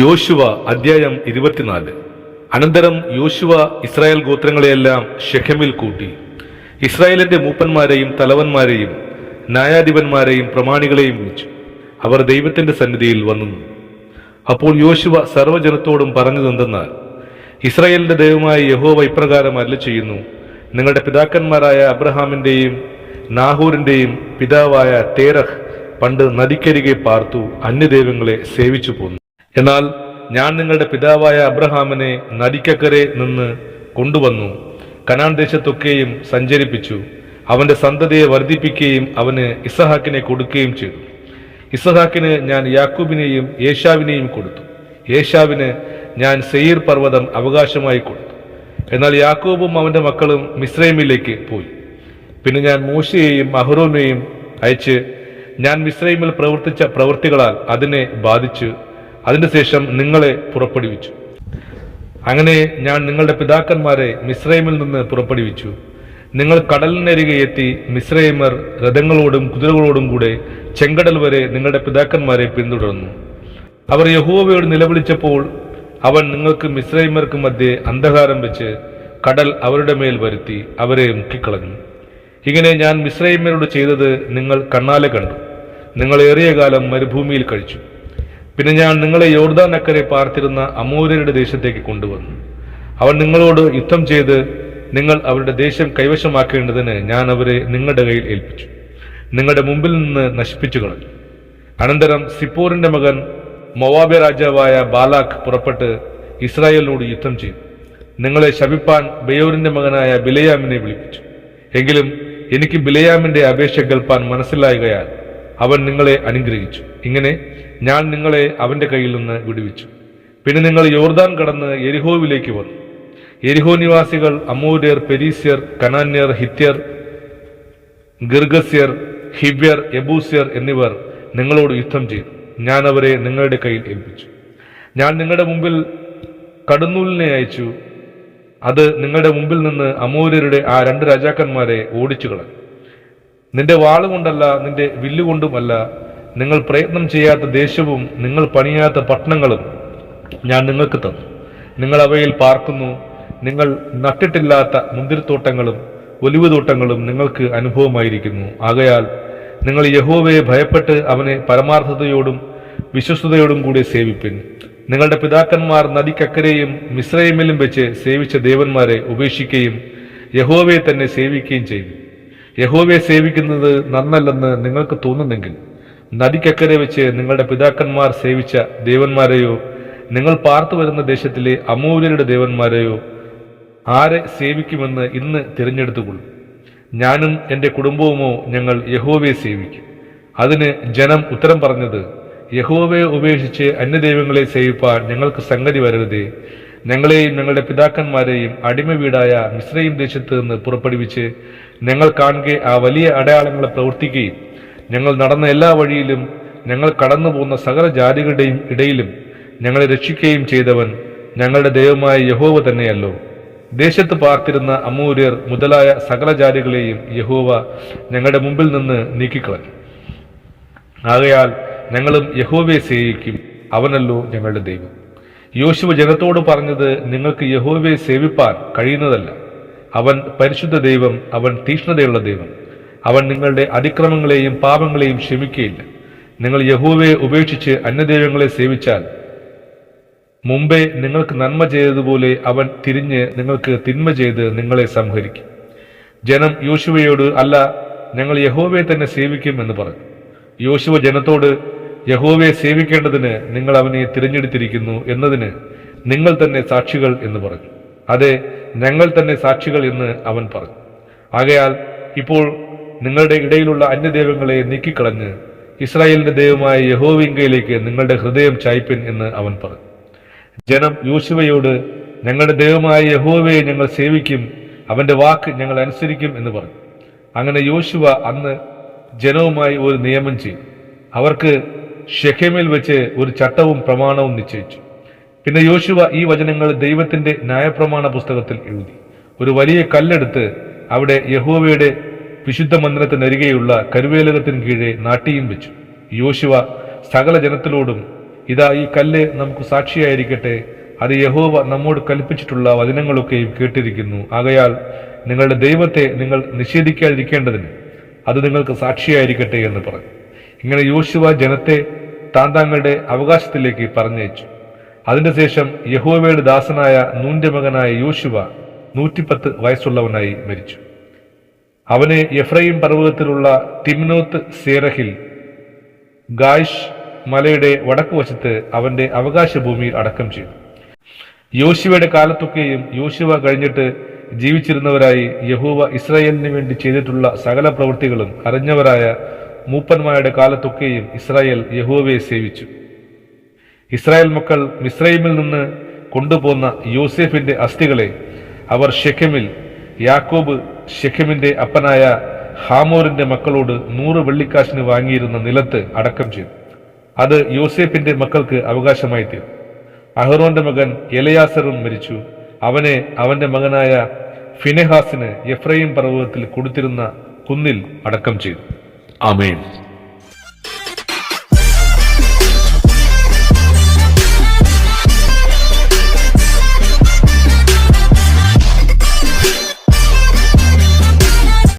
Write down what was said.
യോശുവ അധ്യായം 24. അനന്തരം യോശുവ ഇസ്രായേൽ ഗോത്രങ്ങളെയെല്ലാം ശെഖെമിൽ കൂട്ടി. ഇസ്രായേലിന്റെ മൂപ്പന്മാരെയും തലവന്മാരെയും ന്യായാധിപന്മാരെയും പ്രമാണികളെയും വിളിച്ചു. അവർ ദൈവത്തിന്റെ സന്നിധിയിൽ വന്നു. അപ്പോൾ യോശുവ സർവ്വജനത്തോടും പറഞ്ഞതെന്തെന്നാൽ, ഇസ്രായേലിന്റെ ദൈവമായ യഹോവ ഇപ്രകാരം അരുളിച്ചെയ്യുന്നു: നിങ്ങളുടെ പിതാക്കന്മാരായ അബ്രഹാമിന്റെയും നാഹോറിന്റെയും പിതാവായ തേരഹ് പണ്ട് നദിക്കരികെ പാർത്തു അന്യദൈവങ്ങളെ സേവിച്ചു പോന്നു. എന്നാൽ ഞാൻ നിങ്ങളുടെ പിതാവായ അബ്രഹാമിനെ നദിക്കക്കരെ നിന്ന് കൊണ്ടുവന്നു കനാൻ ദേശത്തൊക്കെയും സഞ്ചരിപ്പിച്ചു. അവന്റെ സന്തതിയെ വർദ്ധിപ്പിക്കുകയും അവന് ഇസഹാക്കിനെ കൊടുക്കുകയും ചെയ്തു. ഇസഹാക്കിന് ഞാൻ യാക്കൂബിനെയും ഏശാവിനെയും കൊടുത്തു. ഏശാവിന് ഞാൻ സെയീർ പർവ്വതം അവകാശമായി കൊടുത്തു. എന്നാൽ യാക്കോബും അവന്റെ മക്കളും മിസ്രൈമിലേക്ക് പോയി. പിന്നെ ഞാൻ മോശയെയും അഹ്റോനെയും അയച്ച് ഞാൻ മിസ്രൈമിൽ പ്രവർത്തിച്ച പ്രവൃത്തികളാൽ അതിനെ ബാധിച്ചു അതിന്റെ ശേഷം നിങ്ങളെ പുറപ്പെടുവിച്ചു. അങ്ങനെ ഞാൻ നിങ്ങളുടെ പിതാക്കന്മാരെ മിസ്രൈമിൽ നിന്ന് പുറപ്പെടുവിച്ചു. നിങ്ങൾ കടലിനരികെ എത്തി മിസ്രൈമർ രഥങ്ങളോടും കുതിരകളോടും കൂടെ ചെങ്കടൽ വരെ നിങ്ങളുടെ പിതാക്കന്മാരെ പിന്തുടർന്നു. അവർ യഹോവയോട് നിലവിളിച്ചപ്പോൾ അവൻ നിങ്ങൾക്ക് മിസ്രൈമർക്ക് മധ്യേ അന്ധകാരം വെച്ച് കടൽ അവരുടെ മേൽ വരുത്തി അവരെ മുക്കിക്കളഞ്ഞു. ഇങ്ങനെ ഞാൻ മിസ്രൈമരോട് ചെയ്തത് നിങ്ങൾ കണ്ണാലെ കണ്ടു. നിങ്ങൾ ഏറിയ കാലം മരുഭൂമിയിൽ കഴിച്ചു. പിന്നെ ഞാൻ നിങ്ങളെ യോർദാൻ അക്കരെ പാർത്തിരുന്ന അമോര്യരുടെ ദേശത്തേക്ക് കൊണ്ടുവന്നു. അവൻ നിങ്ങളോട് യുദ്ധം ചെയ്ത് നിങ്ങൾ അവരുടെ ദേശം കൈവശമാക്കേണ്ടതിന് ഞാൻ അവരെ നിങ്ങളുടെ കയ്യിൽ ഏൽപ്പിച്ചു. നിങ്ങളുടെ മുമ്പിൽ നിന്ന് നശിപ്പിച്ചു കളഞ്ഞു. അനന്തരം സിപ്പോറിന്റെ മകൻ മോവാബ് രാജാവായ ബാലാഖ് പുറപ്പെട്ട് ഇസ്രായേലിനോട് യുദ്ധം ചെയ്തു. നിങ്ങളെ ശപിപ്പാൻ ബെയോരിന്റെ മകനായ ബിലയാമിനെ വിളിപ്പിച്ചു. എങ്കിലും എനിക്ക് ബിലയാമിന്റെ അപേക്ഷ കേൾപ്പാൻ മനസ്സിലായകയാൽ അവൻ നിങ്ങളെ അനുഗ്രഹിച്ചു. ഇങ്ങനെ ഞാൻ നിങ്ങളെ അവന്റെ കയ്യിൽ നിന്ന് വിടുവിച്ചു. പിന്നെ നിങ്ങൾ യോർദാൻ കടന്ന് യെരിഹോവിലേക്ക് വന്നു. യെരിഹോ നിവാസികൾ അമോര്യർ, പെരീസ്യർ, കനാന്യർ, ഹിത്യർ, ഗിർഗസ്യർ, ഹിവ്യർ, യെബൂസ്യർ എന്നിവർ നിങ്ങളോട് യുദ്ധം ചെയ്തു. ഞാൻ അവരെ നിങ്ങളുടെ കയ്യിൽ ഏൽപ്പിച്ചു. ഞാൻ നിങ്ങളുടെ മുമ്പിൽ കടുന്നൂലിനെ അയച്ചു. അത് നിങ്ങളുടെ മുമ്പിൽ നിന്ന് അമോര്യരുടെ ആ 2 രാജാക്കന്മാരെ ഓടിച്ചു കളഞ്ഞു. നിന്റെ വാളുകൊണ്ടല്ല, നിന്റെ വില്ലുകൊണ്ടുമല്ല, നിങ്ങൾ പ്രയത്നം ചെയ്യാത്ത ദേശവും നിങ്ങൾ പണിയാത്ത പട്ടണങ്ങളും ഞാൻ നിങ്ങൾക്ക് തന്നു. നിങ്ങൾ അവയിൽ പാർക്കുന്നു. നിങ്ങൾ നട്ടിട്ടില്ലാത്ത മുന്തിരിത്തോട്ടങ്ങളും ഒലിവുതോട്ടങ്ങളും നിങ്ങൾക്ക് അനുഭവമായിരിക്കുന്നു. ആകയാൽ നിങ്ങൾ യഹോവയെ ഭയപ്പെട്ട് അവനെ പരമാർത്ഥതയോടും വിശ്വസ്തയോടും കൂടി സേവിപ്പിൻ. നിങ്ങളുടെ പിതാക്കന്മാർ നദിക്കക്കരെയും മിസ്രൈമിലും വെച്ച് സേവിച്ച ദേവന്മാരെ ഉപേക്ഷിക്കുകയും യഹോവയെ തന്നെ സേവിക്കുകയും ചെയ്തു. യഹോവയെ സേവിക്കുന്നത് നന്നല്ലെന്ന് നിങ്ങൾക്ക് തോന്നുന്നെങ്കിൽ നദിക്കക്കരെ വെച്ച് നിങ്ങളുടെ പിതാക്കന്മാർ സേവിച്ച ദേവന്മാരെയോ നിങ്ങൾ പാർത്തു വരുന്ന ദേശത്തിലെ അമോര്യരുടെ ദേവന്മാരെയോ ആരെ സേവിക്കുമെന്ന് ഇന്ന് തിരഞ്ഞെടുത്തുകൊള്ളും. ഞാനും എൻ്റെ കുടുംബവുമോ ഞങ്ങൾ യഹോവയെ സേവിക്കും. അതിന് ജനം ഉത്തരം പറഞ്ഞത്, യഹോവയെ ഉപേക്ഷിച്ച് അന്യദൈവങ്ങളെ സേവിപ്പാൻ ഞങ്ങൾക്ക് സംഗതി വരരുതേ. ഞങ്ങളെയും ഞങ്ങളുടെ പിതാക്കന്മാരെയും അടിമ വീടായ മിസ്രയീം ദേശത്ത് നിന്ന് പുറപ്പെടുവിച്ച് ഞങ്ങൾ കാണുകെ ആ വലിയ അടയാളങ്ങളെ പ്രവർത്തിക്കുകയും ഞങ്ങൾ നടന്ന എല്ലാ വഴിയിലും ഞങ്ങൾ കടന്നു പോകുന്ന സകല ജാതികളുടെയും ഇടയിലും ഞങ്ങളെ രക്ഷിക്കുകയും ചെയ്തവൻ ഞങ്ങളുടെ ദൈവമായ യഹോവ തന്നെയല്ലോ. ദേശത്ത് പാർത്തിരുന്ന അമോര്യർ മുതലായ സകല ജാതികളെയും യഹോവ ഞങ്ങളുടെ മുമ്പിൽ നിന്ന് നീക്കിക്കളഞ്ഞു. ആകയാൽ ഞങ്ങളും യഹോവയെ സേവിക്കും, അവനല്ലോ ഞങ്ങളുടെ ദൈവം. യോശുവ ജനത്തോട് പറഞ്ഞത്, നിങ്ങൾക്ക് യഹോവയെ സേവിപ്പാൻ കഴിയുന്നതല്ല. അവൻ പരിശുദ്ധ ദൈവം, അവൻ തീക്ഷ്ണതയുള്ള ദൈവം. അവൻ നിങ്ങളുടെ അതിക്രമങ്ങളെയും പാപങ്ങളെയും ക്ഷമിക്കുകയില്ല. നിങ്ങൾ യഹോവയെ ഉപേക്ഷിച്ച് അന്യദൈവങ്ങളെ സേവിച്ചാൽ മുമ്പേ നിങ്ങൾക്ക് നന്മ ചെയ്തതുപോലെ അവൻ തിരിഞ്ഞ് നിങ്ങൾക്ക് തിന്മ ചെയ്ത് നിങ്ങളെ സംഹരിക്കും. ജനം യോശുവയോട്, അല്ല, ഞങ്ങൾ യഹോവയെ തന്നെ സേവിക്കും എന്ന് പറഞ്ഞു. യോശുവ ജനത്തോട്, യഹോവയെ സേവിക്കേണ്ടതിന് നിങ്ങൾ അവനെ തിരഞ്ഞെടുത്തിരിക്കുന്നു എന്നതിന് നിങ്ങൾ തന്നെ സാക്ഷികൾ എന്ന് പറഞ്ഞു. അതെ, ഞങ്ങൾ തന്നെ സാക്ഷികൾ എന്ന് അവൻ പറഞ്ഞു. ആകയാൽ ഇപ്പോൾ നിങ്ങളുടെ ഇടയിലുള്ള അന്യദൈവങ്ങളെ നീക്കിക്കളഞ്ഞ് ഇസ്രായേലിന്റെ ദൈവമായ യഹോവയിങ്കയിലേക്ക് നിങ്ങളുടെ ഹൃദയം ചായ്പിൻ എന്ന് അവൻ പറഞ്ഞു. ജനം യോശുവയോട്, ഞങ്ങളുടെ ദൈവമായ യഹോവയെ ഞങ്ങൾ സേവിക്കും, അവന്റെ വാക്ക് ഞങ്ങൾ അനുസരിക്കും എന്ന് പറഞ്ഞു. അങ്ങനെ യോശുവ അന്ന് ജനവുമായി ഒരു നിയമം ചെയ്തു. അവർക്ക് ശെഖേമിൽ വെച്ച് ഒരു ചട്ടവും പ്രമാണവും നിശ്ചയിച്ചു. പിന്നെ യോശുവ ഈ വചനങ്ങൾ ദൈവത്തിന്റെ ന്യായപ്രമാണ പുസ്തകത്തിൽ എഴുതി. ഒരു വലിയ കല്ലെടുത്ത് അവിടെ യഹോവയുടെ വിശുദ്ധ മന്ദിരത്തിനരികെയുള്ള കരുവേലകത്തിന് കീഴെ നാട്ടിയും വെച്ചു. യോശുവ സകല ജനത്തിലോടും ഇതാ ഈ കല്ല് നമുക്ക് സാക്ഷിയായിരിക്കട്ടെ, അത് യഹോവ നമ്മോട് കൽപ്പിച്ചിട്ടുള്ള വചനങ്ങളൊക്കെയും കേട്ടിരിക്കുന്നു. ആകയാൽ നിങ്ങളുടെ ദൈവത്തെ നിങ്ങൾ നിഷേധിക്കാതിരിക്കേണ്ടതിന് അത് നിങ്ങൾക്ക് സാക്ഷിയായിരിക്കട്ടെ എന്ന് പറഞ്ഞു. ഇങ്ങനെ യോശുവ ജനത്തെ താന്താങ്ങളുടെ അവകാശത്തിലേക്ക് പറഞ്ഞയച്ചു. അതിന്റെ ശേഷം യഹോവയുടെ ദാസനായ നൂന്റെ മകനായ യോശുവ 110 വയസ്സുള്ളവനായി മരിച്ചു. അവനെ എഫ്രൈം പർവ്വതത്തിലുള്ള തിമ്നോത്ത് സേറഹിൽ ഗായ്ഷ് മലയുടെ വടക്കുവശത്ത് അവന്റെ അവകാശ ഭൂമിയിൽ അടക്കം ചെയ്തു. യോശുവയുടെ കാലത്തൊക്കെയും യോശുവ കഴിഞ്ഞിട്ട് ജീവിച്ചിരുന്നവരായി യഹോവ ഇസ്രായേലിന് വേണ്ടി ചെയ്തിട്ടുള്ള സകല പ്രവൃത്തികളും അറിഞ്ഞവരായ മൂപ്പന്മാരുടെ കാലത്തൊക്കെയും ഇസ്രായേൽ യഹോവയെ സേവിച്ചു. ഇസ്രായേൽ മക്കൾ മിസ്രൈമിൽ നിന്ന് കൊണ്ടുപോന്ന യോസേഫിന്റെ അസ്ഥികളെ അവർ ഷെഖെമിൽ യാക്കോബ് ഷെഖെമിന്റെ അപ്പനായ ഹാമോറിന്റെ മക്കളോട് 100 വെള്ളിക്കാശിന് വാങ്ങിയിരുന്ന നിലത്ത് അടക്കം ചെയ്തു. അത് യോസേഫിന്റെ മക്കൾക്ക് അവകാശമായി തീർന്നു. അഹ്റോന്റെ മകൻ എലയാസറും മരിച്ചു. അവനെ അവന്റെ മകനായ ഫിനെഹാസിന് എഫ്രൈം പർവ്വതത്തിൽ കൊടുത്തിരുന്ന കുന്നിൽ അടക്കം ചെയ്തു. ആമേൻ.